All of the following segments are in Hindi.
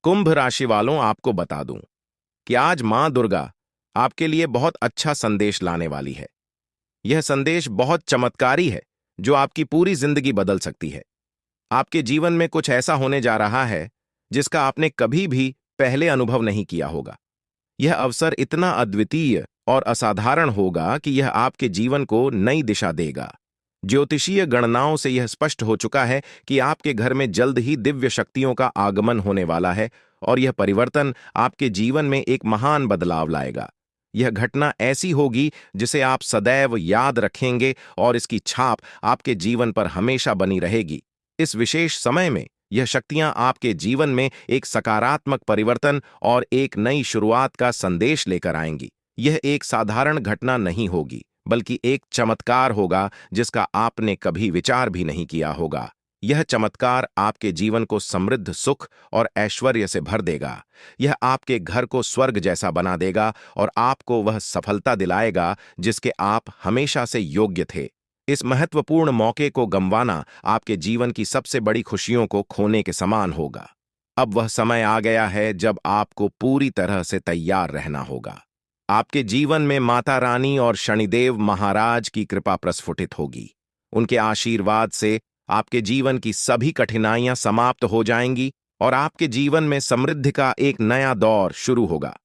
कुंभ राशि वालों, आपको बता दूं कि आज मां दुर्गा आपके लिए बहुत अच्छा संदेश लाने वाली है। यह संदेश बहुत चमत्कारी है जो आपकी पूरी जिंदगी बदल सकती है। आपके जीवन में कुछ ऐसा होने जा रहा है जिसका आपने कभी भी पहले अनुभव नहीं किया होगा। यह अवसर इतना अद्वितीय और असाधारण होगा कि यह आपके जीवन को नई दिशा देगा। ज्योतिषीय गणनाओं से यह स्पष्ट हो चुका है कि आपके घर में जल्द ही दिव्य शक्तियों का आगमन होने वाला है और यह परिवर्तन आपके जीवन में एक महान बदलाव लाएगा। यह घटना ऐसी होगी जिसे आप सदैव याद रखेंगे और इसकी छाप आपके जीवन पर हमेशा बनी रहेगी। इस विशेष समय में यह शक्तियां आपके जीवन में एक सकारात्मक परिवर्तन और एक नई शुरुआत का संदेश लेकर आएंगी। यह एक साधारण घटना नहीं होगी, बल्कि एक चमत्कार होगा जिसका आपने कभी विचार भी नहीं किया होगा। यह चमत्कार आपके जीवन को समृद्ध सुख और ऐश्वर्य से भर देगा। यह आपके घर को स्वर्ग जैसा बना देगा और आपको वह सफलता दिलाएगा जिसके आप हमेशा से योग्य थे। इस महत्वपूर्ण मौके को गंवाना आपके जीवन की सबसे बड़ी खुशियों को खोने के समान होगा। अब वह समय आ गया है जब आपको पूरी तरह से तैयार रहना होगा। आपके जीवन में माता रानी और शनिदेव महाराज की कृपा प्रस्फुटित होगी। उनके आशीर्वाद से आपके जीवन की सभी कठिनाइयां समाप्त हो जाएंगी और आपके जीवन में समृद्धि का एक नया दौर शुरू होगा।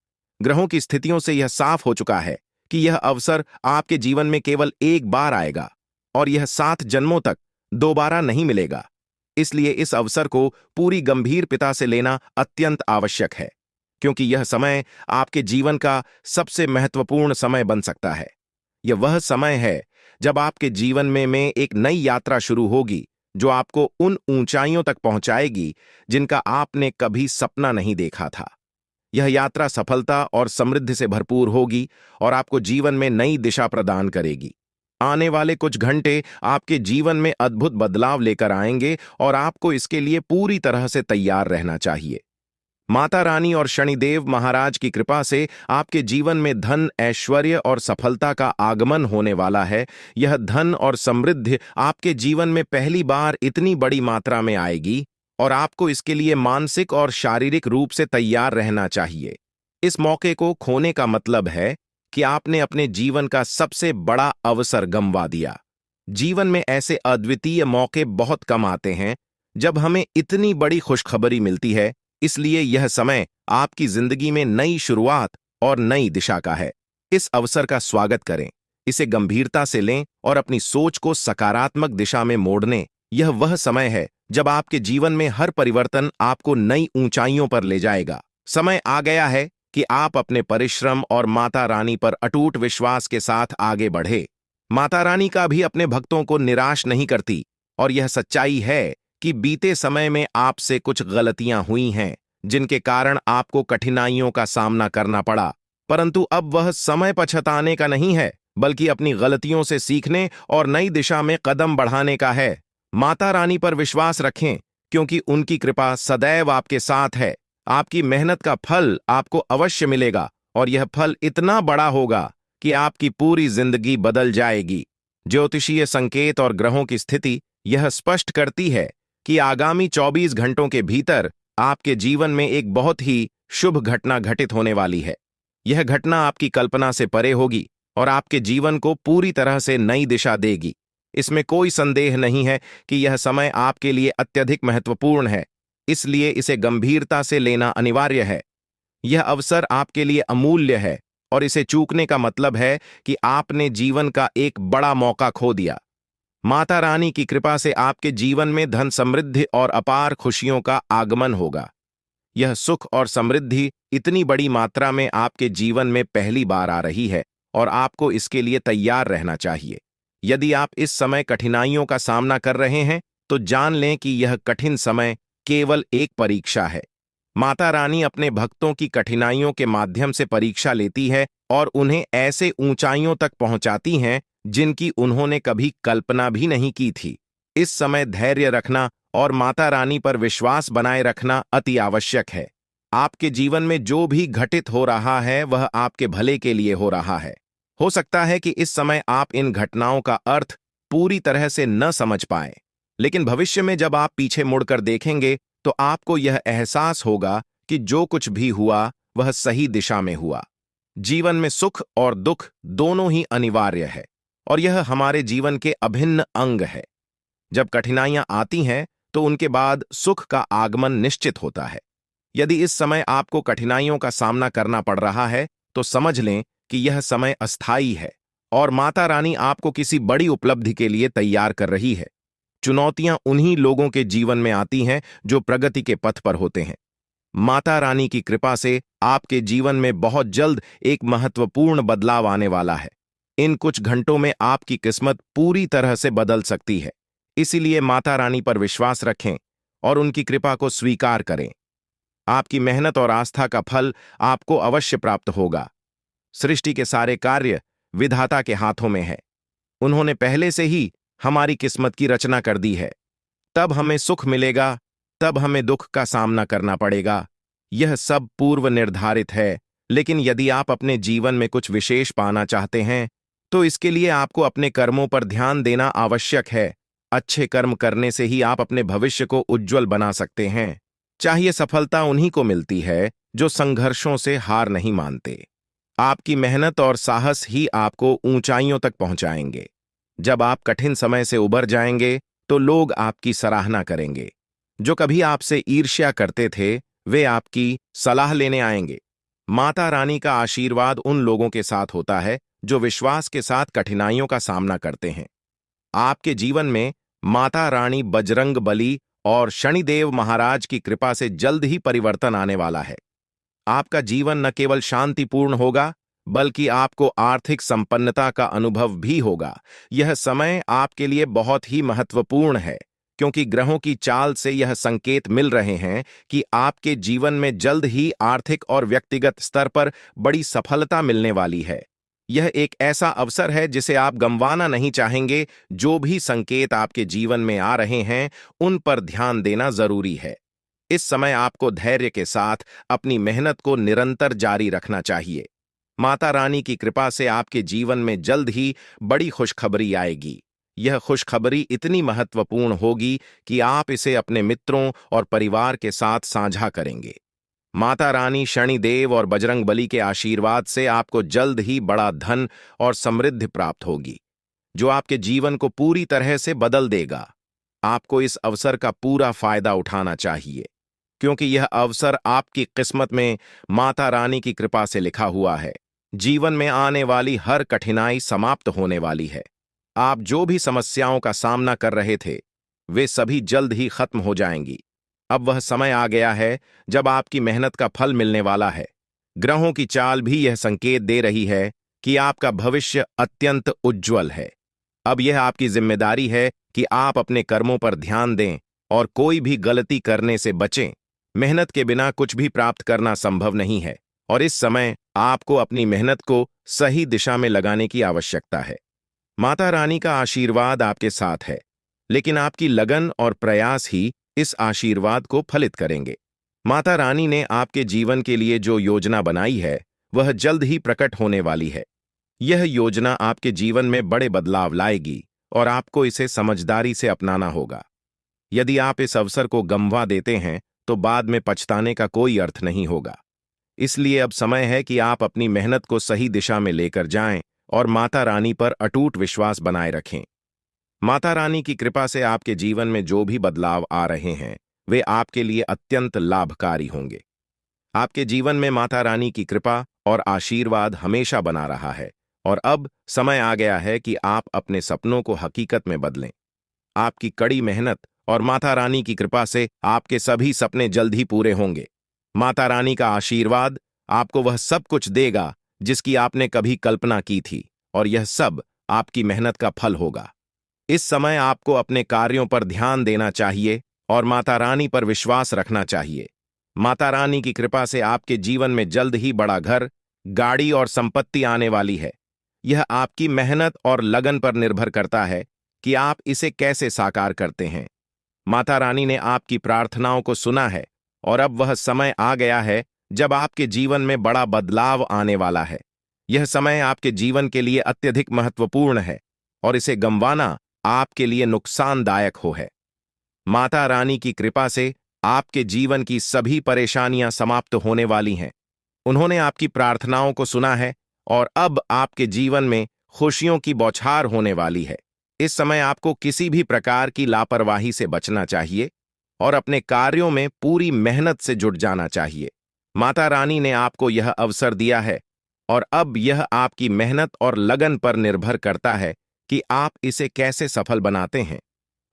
ग्रहों की स्थितियों से यह साफ हो चुका है कि यह अवसर आपके जीवन में केवल एक बार आएगा और यह 7 जन्मों तक दोबारा नहीं मिलेगा। इसलिए इस अवसर को पूरी गंभीरता से लेना अत्यंत आवश्यक है, क्योंकि यह समय आपके जीवन का सबसे महत्वपूर्ण समय बन सकता है। यह वह समय है जब आपके जीवन में एक नई यात्रा शुरू होगी जो आपको उन ऊंचाइयों तक पहुंचाएगी जिनका आपने कभी सपना नहीं देखा था। यह यात्रा सफलता और समृद्धि से भरपूर होगी और आपको जीवन में नई दिशा प्रदान करेगी। आने वाले कुछ घंटे आपके जीवन में अद्भुत बदलाव लेकर आएंगे और आपको इसके लिए पूरी तरह से तैयार रहना चाहिए। माता रानी और शनिदेव महाराज की कृपा से आपके जीवन में धन, ऐश्वर्य और सफलता का आगमन होने वाला है। यह धन और समृद्धि आपके जीवन में पहली बार इतनी बड़ी मात्रा में आएगी और आपको इसके लिए मानसिक और शारीरिक रूप से तैयार रहना चाहिए। इस मौके को खोने का मतलब है कि आपने अपने जीवन का सबसे बड़ा अवसर गंवा दिया। जीवन में ऐसे अद्वितीय मौके बहुत कम आते हैं जब हमें इतनी बड़ी खुशखबरी मिलती है। इसलिए यह समय आपकी जिंदगी में नई शुरुआत और नई दिशा का है। इस अवसर का स्वागत करें, इसे गंभीरता से लें और अपनी सोच को सकारात्मक दिशा में मोड़ने। यह वह समय है जब आपके जीवन में हर परिवर्तन आपको नई ऊंचाइयों पर ले जाएगा। समय आ गया है कि आप अपने परिश्रम और माता रानी पर अटूट विश्वास के साथ आगे बढ़े। माता रानी का भी अपने भक्तों को निराश नहीं करती और यह सच्चाई है कि बीते समय में आपसे कुछ गलतियां हुई हैं जिनके कारण आपको कठिनाइयों का सामना करना पड़ा। परंतु अब वह समय पछताने का नहीं है, बल्कि अपनी गलतियों से सीखने और नई दिशा में कदम बढ़ाने का है। माता रानी पर विश्वास रखें, क्योंकि उनकी कृपा सदैव आपके साथ है। आपकी मेहनत का फल आपको अवश्य मिलेगा और यह फल इतना बड़ा होगा कि आपकी पूरी जिंदगी बदल जाएगी। ज्योतिषीय संकेत और ग्रहों की स्थिति यह स्पष्ट करती है कि आगामी 24 घंटों के भीतर आपके जीवन में एक बहुत ही शुभ घटना घटित होने वाली है। यह घटना आपकी कल्पना से परे होगी और आपके जीवन को पूरी तरह से नई दिशा देगी। इसमें कोई संदेह नहीं है कि यह समय आपके लिए अत्यधिक महत्वपूर्ण है, इसलिए इसे गंभीरता से लेना अनिवार्य है। यह अवसर आपके लिए अमूल्य है और इसे चूकने का मतलब है कि आपने जीवन का एक बड़ा मौका खो दिया। माता रानी की कृपा से आपके जीवन में धन, समृद्धि और अपार खुशियों का आगमन होगा। यह सुख और समृद्धि इतनी बड़ी मात्रा में आपके जीवन में पहली बार आ रही है और आपको इसके लिए तैयार रहना चाहिए। यदि आप इस समय कठिनाइयों का सामना कर रहे हैं तो जान लें कि यह कठिन समय केवल एक परीक्षा है। माता रानी अपने भक्तों की कठिनाइयों के माध्यम से परीक्षा लेती है और उन्हें ऐसे ऊंचाइयों तक पहुंचाती हैं जिनकी उन्होंने कभी कल्पना भी नहीं की थी। इस समय धैर्य रखना और माता रानी पर विश्वास बनाए रखना अति आवश्यक है। आपके जीवन में जो भी घटित हो रहा है वह आपके भले के लिए हो रहा है। हो सकता है कि इस समय आप इन घटनाओं का अर्थ पूरी तरह से न समझ पाएं, लेकिन भविष्य में जब आप पीछे मुड़कर देखेंगे तो आपको यह एहसास होगा कि जो कुछ भी हुआ वह सही दिशा में हुआ। जीवन में सुख और दुख दोनों ही अनिवार्य है और यह हमारे जीवन के अभिन्न अंग है। जब कठिनाइयां आती हैं तो उनके बाद सुख का आगमन निश्चित होता है। यदि इस समय आपको कठिनाइयों का सामना करना पड़ रहा है तो समझ लें कि यह समय अस्थायी है और माता रानी आपको किसी बड़ी उपलब्धि के लिए तैयार कर रही है। चुनौतियां उन्हीं लोगों के जीवन में आती हैं जो प्रगति के पथ पर होते हैं। माता रानी की कृपा से आपके जीवन में बहुत जल्द एक महत्वपूर्ण बदलाव आने वाला है। इन कुछ घंटों में आपकी किस्मत पूरी तरह से बदल सकती है। इसीलिए माता रानी पर विश्वास रखें और उनकी कृपा को स्वीकार करें। आपकी मेहनत और आस्था का फल आपको अवश्य प्राप्त होगा। सृष्टि के सारे कार्य विधाता के हाथों में है। उन्होंने पहले से ही हमारी किस्मत की रचना कर दी है। तब हमें सुख मिलेगा, तब हमें दुख का सामना करना पड़ेगा। यह सब पूर्व निर्धारित है, लेकिन यदि आप अपने जीवन में कुछ विशेष पाना चाहते हैं तो इसके लिए आपको अपने कर्मों पर ध्यान देना आवश्यक है। अच्छे कर्म करने से ही आप अपने भविष्य को उज्जवल बना सकते हैं। चाहिए सफलता उन्हीं को मिलती है जो संघर्षों से हार नहीं मानते। आपकी मेहनत और साहस ही आपको ऊंचाइयों तक पहुंचाएंगे। जब आप कठिन समय से उबर जाएंगे तो लोग आपकी सराहना करेंगे। जो कभी आपसे ईर्ष्या करते थे वे आपकी सलाह लेने आएंगे। माता रानी का आशीर्वाद उन लोगों के साथ होता है जो विश्वास के साथ कठिनाइयों का सामना करते हैं। आपके जीवन में माता रानी बजरंग बली और शनिदेव महाराज की कृपा से जल्द ही परिवर्तन आने वाला है। आपका जीवन न केवल शांतिपूर्ण होगा बल्कि आपको आर्थिक संपन्नता का अनुभव भी होगा। यह समय आपके लिए बहुत ही महत्वपूर्ण है क्योंकि ग्रहों की चाल से यह संकेत मिल रहे हैं कि आपके जीवन में जल्द ही आर्थिक और व्यक्तिगत स्तर पर बड़ी सफलता मिलने वाली है। यह एक ऐसा अवसर है जिसे आप गंवाना नहीं चाहेंगे। जो भी संकेत आपके जीवन में आ रहे हैं उन पर ध्यान देना जरूरी है। इस समय आपको धैर्य के साथ अपनी मेहनत को निरंतर जारी रखना चाहिए। माता रानी की कृपा से आपके जीवन में जल्द ही बड़ी खुशखबरी आएगी। यह खुशखबरी इतनी महत्वपूर्ण होगी कि आप इसे अपने मित्रों और परिवार के साथ साझा करेंगे। माता रानी शनिदेव और बजरंग बली के आशीर्वाद से आपको जल्द ही बड़ा धन और समृद्धि प्राप्त होगी जो आपके जीवन को पूरी तरह से बदल देगा। आपको इस अवसर का पूरा फायदा उठाना चाहिए क्योंकि यह अवसर आपकी किस्मत में माता रानी की कृपा से लिखा हुआ है। जीवन में आने वाली हर कठिनाई समाप्त होने वाली है। आप जो भी समस्याओं का सामना कर रहे थे वे सभी जल्द ही खत्म हो जाएंगी। अब वह समय आ गया है जब आपकी मेहनत का फल मिलने वाला है। ग्रहों की चाल भी यह संकेत दे रही है कि आपका भविष्य अत्यंत उज्जवल है। अब यह आपकी जिम्मेदारी है कि आप अपने कर्मों पर ध्यान दें और कोई भी गलती करने से बचें। मेहनत के बिना कुछ भी प्राप्त करना संभव नहीं है और इस समय आपको अपनी मेहनत को सही दिशा में लगाने की आवश्यकता है। माता रानी का आशीर्वाद आपके साथ है, लेकिन आपकी लगन और प्रयास ही इस आशीर्वाद को फलित करेंगे। माता रानी ने आपके जीवन के लिए जो योजना बनाई है वह जल्द ही प्रकट होने वाली है। यह योजना आपके जीवन में बड़े बदलाव लाएगी और आपको इसे समझदारी से अपनाना होगा। यदि आप इस अवसर को गंवा देते हैं तो बाद में पछताने का कोई अर्थ नहीं होगा। इसलिए अब समय है कि आप अपनी मेहनत को सही दिशा में लेकर जाएं और माता रानी पर अटूट विश्वास बनाए रखें। माता रानी की कृपा से आपके जीवन में जो भी बदलाव आ रहे हैं वे आपके लिए अत्यंत लाभकारी होंगे। आपके जीवन में माता रानी की कृपा और आशीर्वाद हमेशा बना रहा है और अब समय आ गया है कि आप अपने सपनों को हकीकत में बदलें। आपकी कड़ी मेहनत और माता रानी की कृपा से आपके सभी सपने जल्द ही पूरे होंगे। माता रानी का आशीर्वाद आपको वह सब कुछ देगा जिसकी आपने कभी कल्पना की थी और यह सब आपकी मेहनत का फल होगा। इस समय आपको अपने कार्यों पर ध्यान देना चाहिए और माता रानी पर विश्वास रखना चाहिए। माता रानी की कृपा से आपके जीवन में जल्द ही बड़ा घर, गाड़ी और संपत्ति आने वाली है। यह आपकी मेहनत और लगन पर निर्भर करता है कि आप इसे कैसे साकार करते हैं। माता रानी ने आपकी प्रार्थनाओं को सुना है और अब वह समय आ गया है जब आपके जीवन में बड़ा बदलाव आने वाला है। यह समय आपके जीवन के लिए अत्यधिक महत्वपूर्ण है और इसे गंवाना आपके लिए नुकसानदायक है। माता रानी की कृपा से आपके जीवन की सभी परेशानियां समाप्त होने वाली हैं। उन्होंने आपकी प्रार्थनाओं को सुना है और अब आपके जीवन में खुशियों की बौछार होने वाली है। इस समय आपको किसी भी प्रकार की लापरवाही से बचना चाहिए और अपने कार्यों में पूरी मेहनत से जुट जाना चाहिए। माता रानी ने आपको यह अवसर दिया है और अब यह आपकी मेहनत और लगन पर निर्भर करता है कि आप इसे कैसे सफल बनाते हैं।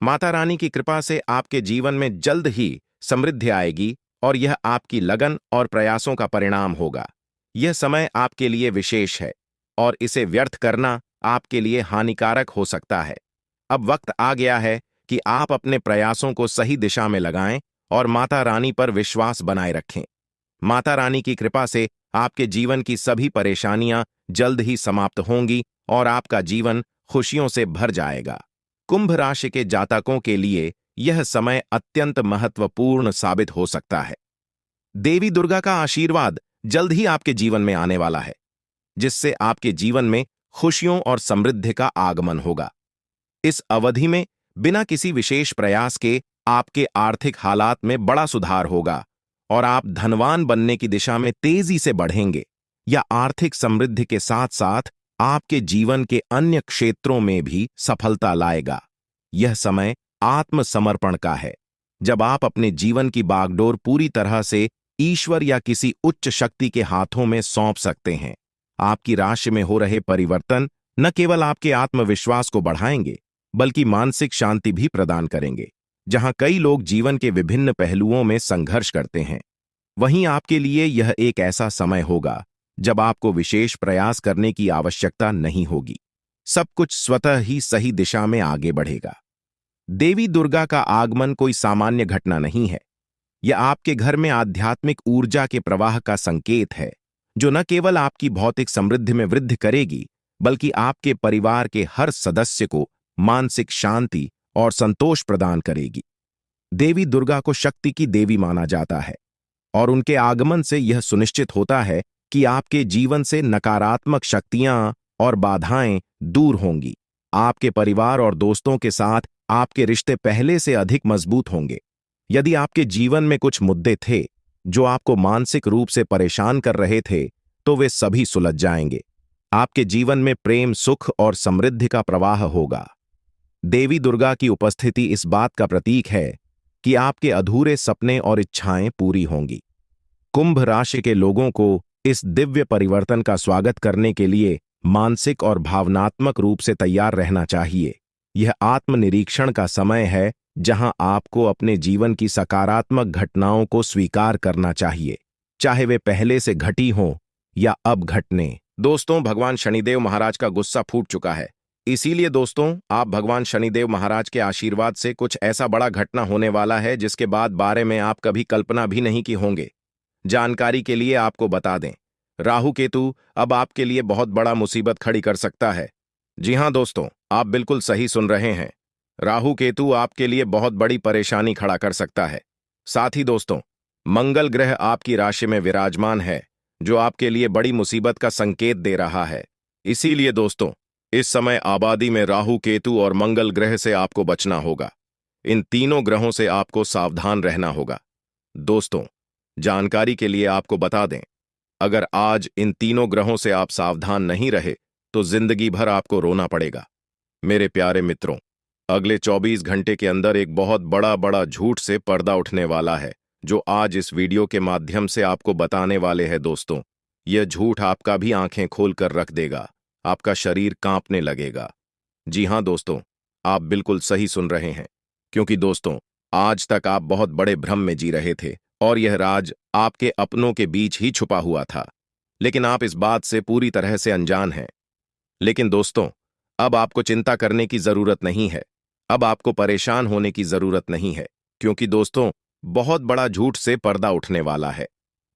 माता रानी की कृपा से आपके जीवन में जल्द ही समृद्धि आएगी और यह आपकी लगन और प्रयासों का परिणाम होगा। यह समय आपके लिए विशेष है और इसे व्यर्थ करना आपके लिए हानिकारक हो सकता है। अब वक्त आ गया है कि आप अपने प्रयासों को सही दिशा में लगाएं और माता रानी पर विश्वास बनाए रखें। माता रानी की कृपा से आपके जीवन की सभी परेशानियां जल्द ही समाप्त होंगी और आपका जीवन खुशियों से भर जाएगा। कुंभ राशि के जातकों के लिए यह समय अत्यंत महत्वपूर्ण साबित हो सकता है। देवी दुर्गा का आशीर्वाद जल्द ही आपके जीवन में आने वाला है, जिससे आपके जीवन में खुशियों और समृद्धि का आगमन होगा। इस अवधि में बिना किसी विशेष प्रयास के आपके आर्थिक हालात में बड़ा सुधार होगा और आप धनवान बनने की दिशा में तेजी से बढ़ेंगे। या आर्थिक समृद्धि के साथ साथ आपके जीवन के अन्य क्षेत्रों में भी सफलता लाएगा। यह समय आत्मसमर्पण का है, जब आप अपने जीवन की बागडोर पूरी तरह से ईश्वर या किसी उच्च शक्ति के हाथों में सौंप सकते हैं। आपकी राशि में हो रहे परिवर्तन न केवल आपके आत्मविश्वास को बढ़ाएंगे, बल्कि मानसिक शांति भी प्रदान करेंगे। जहां कई लोग जीवन के विभिन्न पहलुओं में संघर्ष करते हैं, वहीं आपके लिए यह एक ऐसा समय होगा जब आपको विशेष प्रयास करने की आवश्यकता नहीं होगी। सब कुछ स्वतः ही सही दिशा में आगे बढ़ेगा। देवी दुर्गा का आगमन कोई सामान्य घटना नहीं है। यह आपके घर में आध्यात्मिक ऊर्जा के प्रवाह का संकेत है, जो न केवल आपकी भौतिक समृद्धि में वृद्धि करेगी, बल्कि आपके परिवार के हर सदस्य को मानसिक शांति और संतोष प्रदान करेगी। देवी दुर्गा को शक्ति की देवी माना जाता है और उनके आगमन से यह सुनिश्चित होता है कि आपके जीवन से नकारात्मक शक्तियां और बाधाएं दूर होंगी। आपके परिवार और दोस्तों के साथ आपके रिश्ते पहले से अधिक मजबूत होंगे। यदि आपके जीवन में कुछ मुद्दे थे जो आपको मानसिक रूप से परेशान कर रहे थे, तो वे सभी सुलझ जाएंगे। आपके जीवन में प्रेम, सुख और समृद्धि का प्रवाह होगा। देवी दुर्गा की उपस्थिति इस बात का प्रतीक है कि आपके अधूरे सपने और इच्छाएं पूरी होंगी। कुंभ राशि के लोगों को इस दिव्य परिवर्तन का स्वागत करने के लिए मानसिक और भावनात्मक रूप से तैयार रहना चाहिए। यह आत्मनिरीक्षण का समय है, जहां आपको अपने जीवन की सकारात्मक घटनाओं को स्वीकार करना चाहिए, चाहे वे पहले से घटी हों या अब घटने। दोस्तों, भगवान शनिदेव महाराज का गुस्सा फूट चुका है। इसीलिए दोस्तों, आप भगवान शनिदेव महाराज के आशीर्वाद से कुछ ऐसा बड़ा घटना होने वाला है जिसके बारे में आप कभी कल्पना भी नहीं की होंगे। जानकारी के लिए आपको बता दें, राहु केतु अब आपके लिए बहुत बड़ा मुसीबत खड़ी कर सकता है। जी हां दोस्तों, आप बिल्कुल सही सुन रहे हैं। राहु केतु आपके लिए बहुत बड़ी परेशानी खड़ा कर सकता है। साथ ही दोस्तों, मंगल ग्रह आपकी राशि में विराजमान है, जो आपके लिए बड़ी मुसीबत का संकेत दे रहा है। इसीलिए दोस्तों, इस समय आबादी में राहु केतु और मंगल ग्रह से आपको बचना होगा। इन तीनों ग्रहों से आपको सावधान रहना होगा। दोस्तों, जानकारी के लिए आपको बता दें, अगर आज इन तीनों ग्रहों से आप सावधान नहीं रहे तो जिंदगी भर आपको रोना पड़ेगा। मेरे प्यारे मित्रों, अगले 24 घंटे के अंदर एक बहुत बड़ा झूठ से पर्दा उठने वाला है, जो आज इस वीडियो के माध्यम से आपको बताने वाले हैं। दोस्तों, यह झूठ आपका भी आंखें खोलकर रख देगा, आपका शरीर कांपने लगेगा। जी हां दोस्तों, आप बिल्कुल सही सुन रहे हैं, क्योंकि दोस्तों, आज तक आप बहुत बड़े भ्रम में जी रहे थे और यह राज आपके अपनों के बीच ही छुपा हुआ था, लेकिन आप इस बात से पूरी तरह से अनजान हैं। लेकिन दोस्तों, अब आपको चिंता करने की जरूरत नहीं है, अब आपको परेशान होने की जरूरत नहीं है, क्योंकि दोस्तों, बहुत बड़ा झूठ से पर्दा उठने वाला है।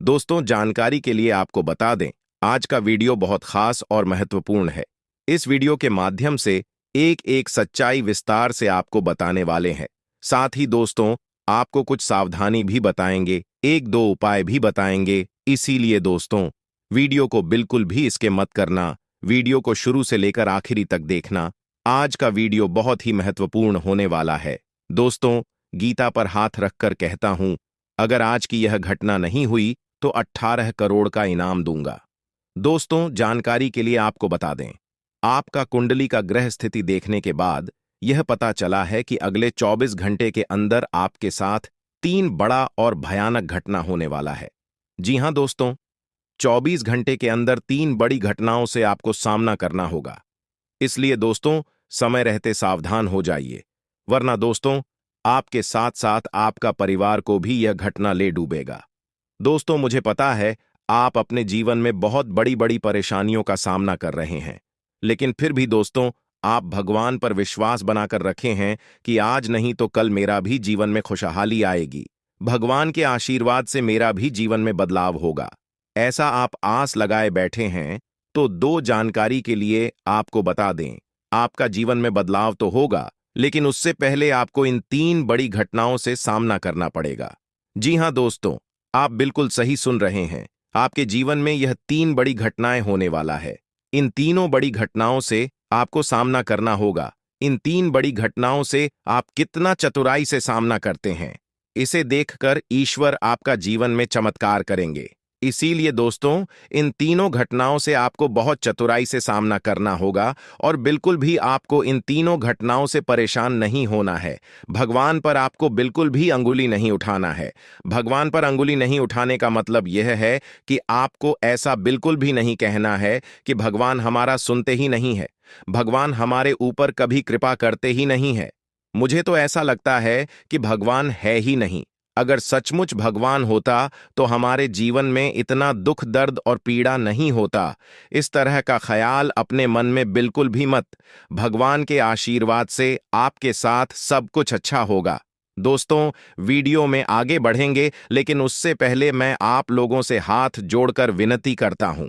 दोस्तों, जानकारी के लिए आपको बता दें, आज का वीडियो बहुत खास और महत्वपूर्ण है। इस वीडियो के माध्यम से एक एक सच्चाई विस्तार से आपको बताने वाले हैं। साथ ही दोस्तों, आपको कुछ सावधानी भी बताएंगे, एक दो उपाय भी बताएंगे। इसीलिए दोस्तों, वीडियो को बिल्कुल भी इसके मत करना, वीडियो को शुरू से लेकर आखिरी तक देखना। आज का वीडियो बहुत ही महत्वपूर्ण होने वाला है। दोस्तों, गीता पर हाथ रखकर कहता हूं, अगर आज की यह घटना नहीं हुई तो 18 करोड़ का इनाम दूंगा। दोस्तों, जानकारी के लिए आपको बता दें, आपका कुंडली का ग्रह स्थिति देखने के बाद यह पता चला है कि अगले 24 घंटे के अंदर आपके साथ 3 बड़ा और भयानक घटना होने वाला है। जी हां दोस्तों, 24 घंटे के अंदर 3 बड़ी घटनाओं से आपको सामना करना होगा। इसलिए दोस्तों, समय रहते सावधान हो जाइए, वरना दोस्तों, आपके साथ साथ आपका परिवार को भी यह घटना ले डूबेगा। दोस्तों, मुझे पता है आप अपने जीवन में बहुत बड़ी बड़ी परेशानियों का सामना कर रहे हैं, लेकिन फिर भी दोस्तों, आप भगवान पर विश्वास बनाकर रखे हैं कि आज नहीं तो कल मेरा भी जीवन में खुशहाली आएगी। भगवान के आशीर्वाद से मेरा भी जीवन में बदलाव होगा, ऐसा आप आस लगाए बैठे हैं। तो 2 जानकारी के लिए आपको बता दें, आपका जीवन में बदलाव तो होगा, लेकिन उससे पहले आपको इन 3 बड़ी घटनाओं से सामना करना पड़ेगा। जी हां दोस्तों, आप बिल्कुल सही सुन रहे हैं। आपके जीवन में यह 3 बड़ी घटनाएं होने वाला है। इन तीनों बड़ी घटनाओं से आपको सामना करना होगा। इन 3 बड़ी घटनाओं से आप कितना चतुराई से सामना करते हैं, इसे देखकर ईश्वर आपका जीवन में चमत्कार करेंगे। इसीलिए दोस्तों, इन तीनों घटनाओं से आपको बहुत चतुराई से सामना करना होगा और बिल्कुल भी आपको इन तीनों घटनाओं से परेशान नहीं होना है। भगवान पर आपको बिल्कुल भी अंगुली नहीं उठाना है। भगवान पर अंगुली नहीं उठाने का मतलब यह है कि आपको ऐसा बिल्कुल भी नहीं कहना है कि भगवान हमारा सुनते ही नहीं है, भगवान हमारे ऊपर कभी कृपा करते ही नहीं है। मुझे तो ऐसा लगता है कि भगवान है ही नहीं। अगर सचमुच भगवान होता तो हमारे जीवन में इतना दुख, दर्द और पीड़ा नहीं होता। इस तरह का ख्याल अपने मन में बिल्कुल भी मत। भगवान के आशीर्वाद से आपके साथ सब कुछ अच्छा होगा। दोस्तों, वीडियो में आगे बढ़ेंगे, लेकिन उससे पहले मैं आप लोगों से हाथ जोड़कर विनती करता हूं,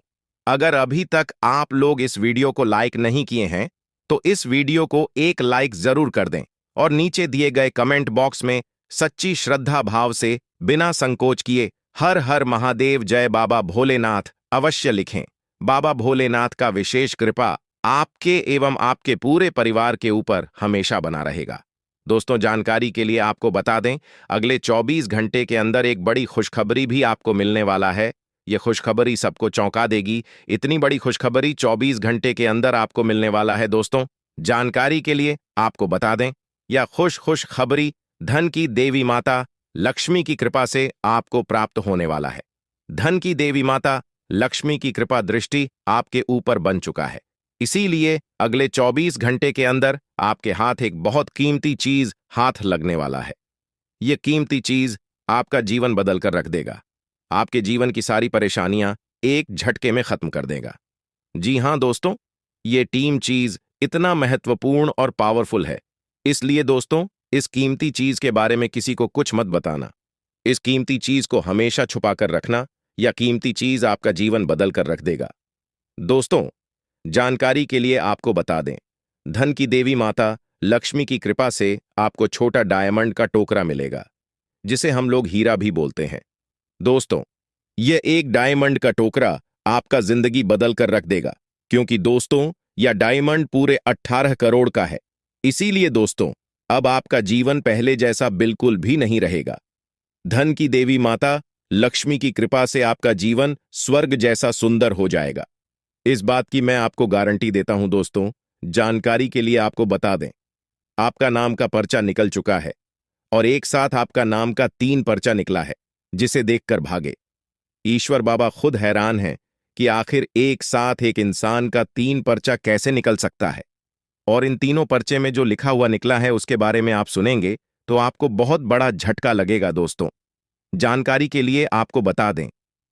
अगर अभी तक आप लोग इस वीडियो को लाइक नहीं किए हैं तो इस वीडियो को एक लाइक जरूर कर दें और नीचे दिए गए कमेंट बॉक्स में सच्ची श्रद्धा भाव से बिना संकोच किए हर हर महादेव जय बाबा भोलेनाथ अवश्य लिखें। बाबा भोलेनाथ का विशेष कृपा आपके एवं आपके पूरे परिवार के ऊपर हमेशा बना रहेगा। दोस्तों, जानकारी के लिए आपको बता दें, अगले 24 घंटे के अंदर एक बड़ी खुशखबरी भी आपको मिलने वाला है। यह खुशखबरी सबको चौंका देगी। इतनी बड़ी खुशखबरी 24 घंटे के अंदर आपको मिलने वाला है। दोस्तों, जानकारी के लिए आपको बता दें, यह खुश खबरी धन की देवी माता लक्ष्मी की कृपा से आपको प्राप्त होने वाला है। धन की देवी माता लक्ष्मी की कृपा दृष्टि आपके ऊपर बन चुका है। इसीलिए अगले 24 घंटे के अंदर आपके हाथ एक बहुत कीमती चीज हाथ लगने वाला है। यह कीमती चीज आपका जीवन बदल कर रख देगा। आपके जीवन की सारी परेशानियां एक झटके में खत्म कर देगा। जी हां दोस्तों, ये टीम चीज इतना महत्वपूर्ण और पावरफुल है। इसलिए दोस्तों, इस कीमती चीज के बारे में किसी को कुछ मत बताना। इस कीमती चीज को हमेशा छुपा कर रखना, या कीमती चीज आपका जीवन बदल कर रख देगा। दोस्तों, जानकारी के लिए आपको बता दें, धन की देवी माता लक्ष्मी की कृपा से आपको छोटा डायमंड का टोकरा मिलेगा, जिसे हम लोग हीरा भी बोलते हैं। दोस्तों, यह एक डायमंड का टोकरा आपका जिंदगी बदल कर रख देगा, क्योंकि दोस्तों, यह डायमंड पूरे 18 करोड़ का है। इसीलिए दोस्तों, अब आपका जीवन पहले जैसा बिल्कुल भी नहीं रहेगा। धन की देवी माता लक्ष्मी की कृपा से आपका जीवन स्वर्ग जैसा सुंदर हो जाएगा। इस बात की मैं आपको गारंटी देता हूं। दोस्तों, जानकारी के लिए आपको बता दें, आपका नाम का पर्चा निकल चुका है और एक साथ आपका नाम का 3 पर्चा निकला है, जिसे देखकर भागे। ईश्वर बाबा खुद हैरान हैं कि आखिर एक साथ एक इंसान का 3 पर्चा कैसे निकल सकता है। और इन तीनों पर्चे में जो लिखा हुआ निकला है उसके बारे में आप सुनेंगे तो आपको बहुत बड़ा झटका लगेगा। दोस्तों, जानकारी के लिए आपको बता दें,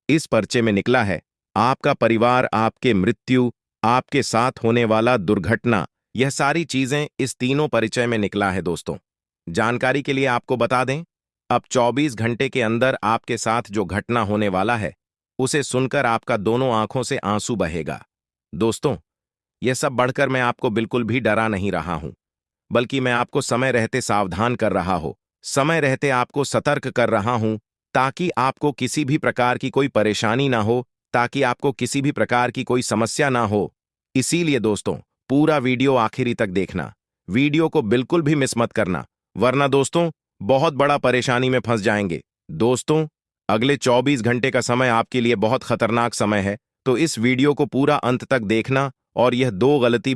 इस पर्चे में निकला है आपका परिवार, आपके मृत्यु, आपके साथ होने वाला दुर्घटना, यह सारी चीजें इस तीनों परिचय में निकला है। दोस्तों, जानकारी के लिए आपको बता दें, अब 24 घंटे के अंदर आपके साथ जो घटना होने वाला है उसे सुनकर आपका दोनों आंखों से आंसू बहेगा। दोस्तों, यह सब बढ़कर मैं आपको बिल्कुल भी डरा नहीं रहा हूं, बल्कि मैं आपको समय रहते सावधान कर रहा हूं, समय रहते आपको सतर्क कर रहा हूं, ताकि आपको किसी भी प्रकार की कोई परेशानी ना हो, ताकि आपको किसी भी प्रकार की कोई समस्या ना हो। इसीलिए दोस्तों, पूरा वीडियो आखिरी तक देखना। वीडियो को बिल्कुल भी मिस मत करना, वरना दोस्तों बहुत बड़ा परेशानी में फंस जाएंगे। दोस्तों, अगले 24 घंटे का समय आपके लिए बहुत खतरनाक समय है, तो इस वीडियो को पूरा अंत तक देखना और यह दो गलती